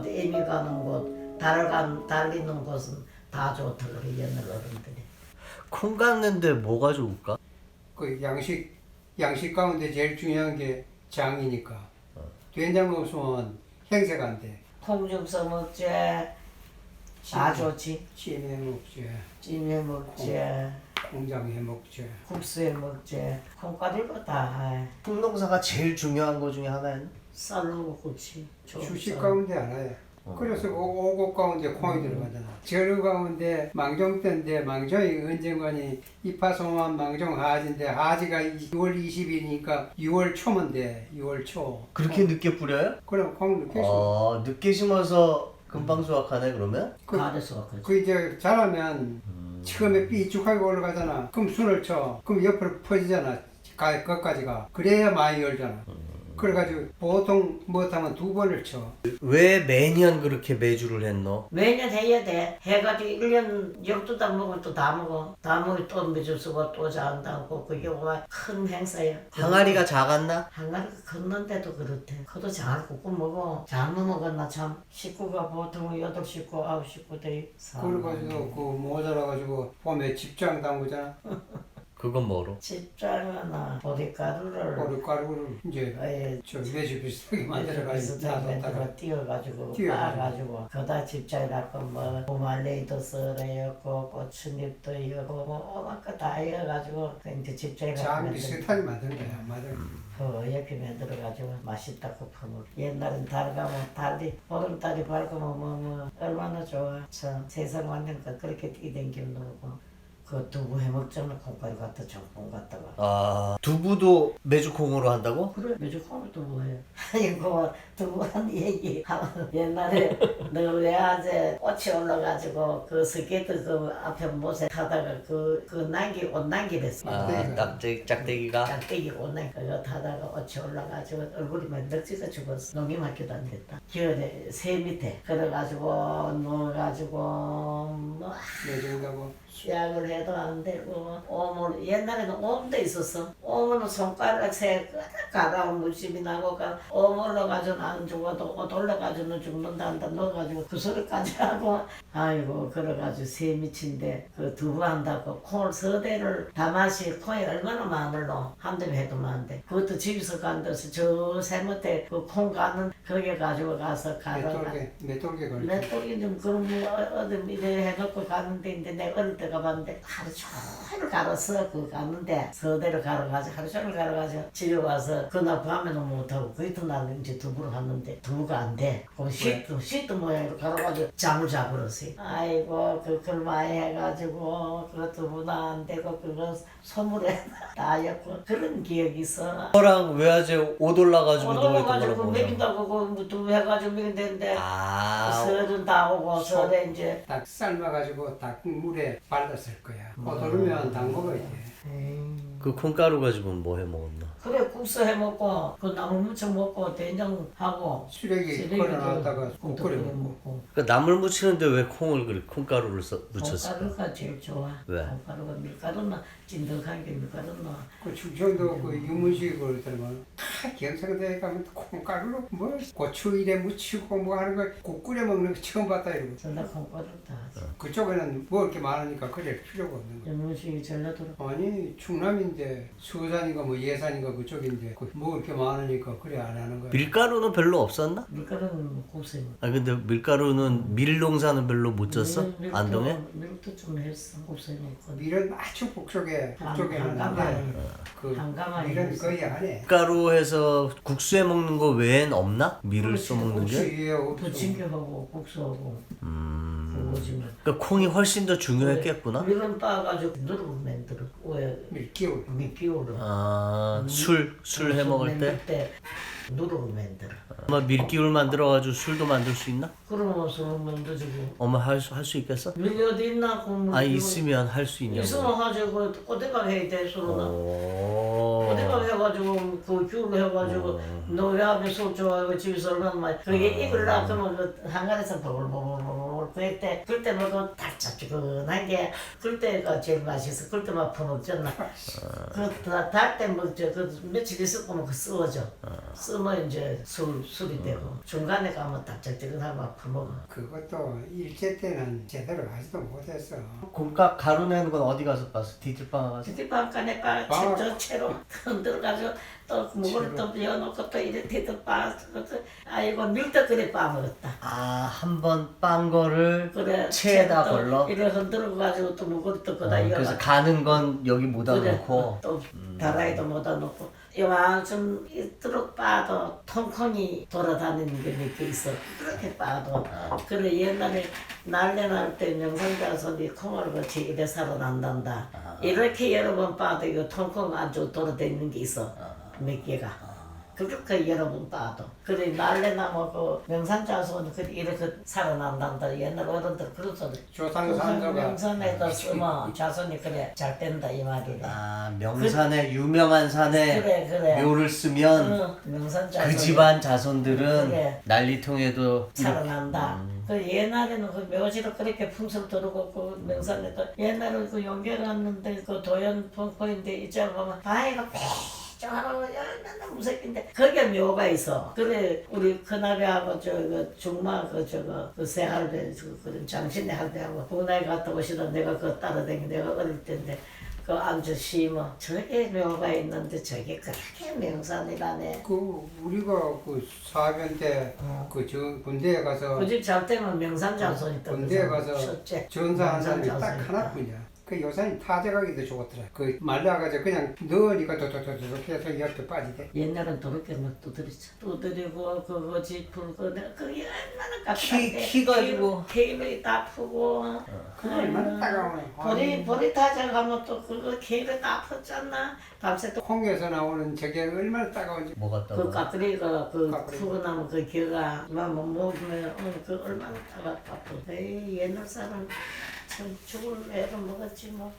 곳, 애미 가는 곳, 달리는 곳은 다 좋다 그래 옛날 어른들이. 콩 깎는데 뭐가 좋을까? 그 양식 가운데 제일 중요한 게 장이니까. 된장 없으면 행세가 안 돼. 콩죽서 먹지. 다 좋지. 찜해 먹지, 찜해 먹지. 콩장 해 먹지. 국수에 먹지. 콩가루가 다 콩농사가 제일 중요한 거 중에 하나는 쌀로 그렇지. 주식 가운데 하나야. 그래서 그 오곡 가운데 콩이 들어가잖아. 절유 가운데 망종 때인데 망종이 언젠가니 이파송한 망종 하지인데 하지가 6월 20일이니까 6월 초면 돼. 6월 초. 그렇게 늦게 뿌려요? 그럼 콩 늦게 심어. 늦게 심어서 금방 수확하네 그러면? 가래서 그렇지. 그 이제 자라면 처음에 삐쭉하게 올라가잖아. 그럼 순을 쳐. 그럼 옆으로 퍼지잖아. 거기까지가. 그래야 많이 열잖아. 그래가지고 보통 못하면 2번을 쳐. 왜 매년 그렇게 매주를 했노? 매년 해야 돼. 해가지고 1년 12달 먹으면 또 다 먹어. 다 먹으면 또 매주 쓰고 또 잔다고 그게 큰 행사야. 항아리가 작았나? 항아리가 컸는데도 그렇대. 그도 잘 굽고 먹어. 잘 먹었나 참. 식구가 보통 8식구, 9식구 돼. 그래가지고 그 모자라가지고 봄에 집장 담그잖아. 그건 뭐로? 집장이나 보리가루를 보리가루를 이제 에, 저 매주 비슷하게 만들어가지고 비슷하게 놔뒀다가 만들어 띄워가지고 띄워가지고. 빻아가지고 거기다 집장에 넣고 뭐 고말레이도 썰어였고 고추잎도 이고 뭐 오만 거다 이어가지고 그 이제 집장에 장 비슷하게 만든 거야. 만든 옆에 만들어가지고 맛있다고 퍼먹. 옛날엔 달 가면 달이 보름달이 밝으면 뭐 얼마나 좋아. 참 세상 왔는 거 그렇게 뛰댕기는 거고. 그 두부 해먹잖아. 콩가루 갖다 정통 갖다가. 두부도 매주콩으로 한다고? 그래 매주 콩을 두부해. 아이고 두부한 얘기 하면 옛날에 너 왜 아재 꽃이 올라가지고 그 스케이트 그 앞에 못에 타다가 그 난기 옷 난기랬어. 짝대기가? 짝대기 옷난 그거 타다가 옷이 올라가지고 얼굴이 막 늙지가 죽었어. 농이 학교도 안 됐다. 겨울에 새 밑에 그래가지고 누워가지고 뭐 매주인가고 약을 해도 안 되고 오물 옛날에는 오물도 있었어. 오물은 손가락 새 가라운 물심이 나고 오물로 가지고는 안 죽어도 옷 올라가지고는 죽는다 한다 넣어가지고 그 소리까지 하고 아이고 그래가지고 새 미친데 그 두부 한다고 콩을 서대를 다마시 콩이 얼마나 많을로 한 대면 해도 많은데 그것도 집에서 간데서 저 세못에 그 콩 가는 거기 가지고 가서 가다가 맷돌개 걸려. 내 또기 좀 그런 뭐 어디 이래 해놓고 가는데 이제 내가 어릴 때 가봤는데 하루 종일 갈아서 그 갔는데 서대로 갈아가지고 하루 종일 갈아가지고 집에 와서 그날 밤에는 못하고 그 이튿날 이제 두부를 갔는데 두부가 안 돼. 그럼 시트 모양으로 갈아가지고 잠을 자버렸어요. 아이고 그걸 많이 해가지고 그 두부도 안 되고 그거 소물에 따였고 그런 기억이 있어. 너랑 외아재 옷 올라가지고 누워있던 얻어가지고 거라고. 먹인다고 그 두부 해가지고 먹인다는데 설은 다 오고 설에 이제 딱 삶아가지고 딱 물에 발랐을 거야. 오르면 담궈야 돼. 그 콩가루 가지고 뭐 해 먹었나? 그래 국수 해 먹고 그 나물 무쳐 먹고 된장하고 쓰레기 걸어놨다가 국 끓여 먹고. 그러니까 나물 무치는데 왜 콩을 그래 콩가루를 묻혔을까? 콩가루가 제일 좋아. 왜? 콩가루가 밀가루나 찐득한 게 밀가루나. 그 충청도 그 유문식 그러더만 다 경상도에 가면 콩가루로 뭐 고추 이래 무치고 뭐 하는 거 국 끓여 먹는 거 처음 봤다 이러고. 전라 콩가루 다 하지. 그쪽에는 먹을 게 많으니까 그럴 필요가 없는 거야. 연문식이 전라도로. 아니 충남인데 수산인가 뭐 예산인가 그쪽인데 그 먹을 게 많으니까 그래 안 하는 거야. 밀가루는 별로 없었나? 밀가루는 국수에 먹어. 아 근데 밀가루는 밀 농사는 별로 못 졌어? 안동에? 밀도 좀 했어. 국수에 먹고. 밀은 아주 북쪽에 하는데 한가마니. 그 한가마니 밀은 했어. 거의 안 해. 밀가루해서 국수에 먹는 거 외엔 없나? 밀을 그렇지, 써먹는 국수 게? 위에 없어. 부침개하고 국수하고 그거지만. 그러니까 콩이 훨씬 더 중요했겠구나? 밀은 따가지고 누르고 만들어. 왜 밀기울. 밀기울을. 술 해 먹을 때? 누르고 만들어. 엄마 밀기울 만들어가지고 술도 만들 수 있나? 그러면 술을 만들어주고. 엄마 할 수 있겠어? 밀이 어디 있나? 그러면 있으면 할 수 있냐고. 있으면 하자고 꼬대박 해야 돼 술은. 오. 꼬대박 해가지고 그 귤을 해가지고 너 왜 앞에 술 좋아하고 집에서 얼마나 많이 그게 익을라 그러면 그 한간에서 버글버글버글 그때 먹으면 달짝지근한 게 그때가 제일 맛있어. 그때만 퍼먹잖아. 그달때 먹죠. 그 며칠 있을 거면 그 썩어져. 쓰면 이제 술이 되고 중간에 가면 딱적지근하고 아파먹어. 그것도 일제 때는 제대로 하지도 못했어. 곰깍 가루내는 건 어디 가서 봤어? 디들방 가서? 뒤집방간에 저 채로 흔들어가지고 또 물을 또 비워놓고 또 이래 뒤집방 아이고 밀떡 그래 빠먹었다. 아, 한 번 빤 거를 그래 체에다 또 걸러? 이래 흔들어가지고 또 물을 또 거다 이어가. 그래서 가는 건 여기 못 그래, 넣고 또 다라이도 못다 놓고 요만큼 이토록 빠도 통콩이 돌아다니는 게 몇 개 있어. 그렇게 빠도 그래 옛날에 난리 날 때 명상자손이 콩을 같이 이래 살아난단다. 이렇게 여러 번 빠도 이거 통콩 아주 돌아다니는 게 있어. 몇 개가. 그렇게 여러 번 빠도 그래 난리 나면 그 명상자손이 그래 이렇게 살아난단다. 옛날 어른들 그런 소리. 조상산소가 명산에다 쓰면 자손이 그래 잘 된다 이 말이래. 아, 명산에 유명한 산에 그래. 묘를 쓰면 명산 그 자손이 집안 자손들은 그래. 난리통에도 살아난다. 그 옛날에는 그 묘지로 그렇게 풍습 들어오고 그 명산에도 옛날에 그 용계 갔는데 그 도연 펑포인데 이쪽 보면 바위가 쫙하고 얼마나 무섭긴데 거기에 묘가 있어. 그래 우리 큰아비하고 저거 중마 그 저거 그 새할배 그런 장신의 할배하고 국내에 갔다 오시다 내가 그거 따라다니 내가 어릴 때인데 그 앉아 심어 저게 묘가 있는데 저게 그렇게 명산이라네. 그 우리가 그 사변 때 그 저 군대에 가서 그 집 잘 때면 명산 장손 있다. 군대에 가서 첫째. 전사한 사람이 명산 딱 장손 하나뿐이야. 그 요새는 타작하기도 좋더라. 그 말라가지고 그냥 넣으니까 도도도도 해서 옆에 빠지대. 옛날엔 도렇게 막 두드리고 그거 짚을 거 내가 그게 얼마나 깝깝해. 키 가지고. 케이블이 다 푸고 그거 얼마나 따가워. 보리 타자 가면 또 그거 케이블 다 푸잖아. 밤새 또 콩에서 나오는 저게 얼마나 따가운지. 뭐 그 같다고? 까끌이가 그 까끌이. 푸고 나면 그 기가 막 먹으면 그 얼마나 따갑고. 에이 옛날 사람 참 죽을 애를 먹었지 뭐.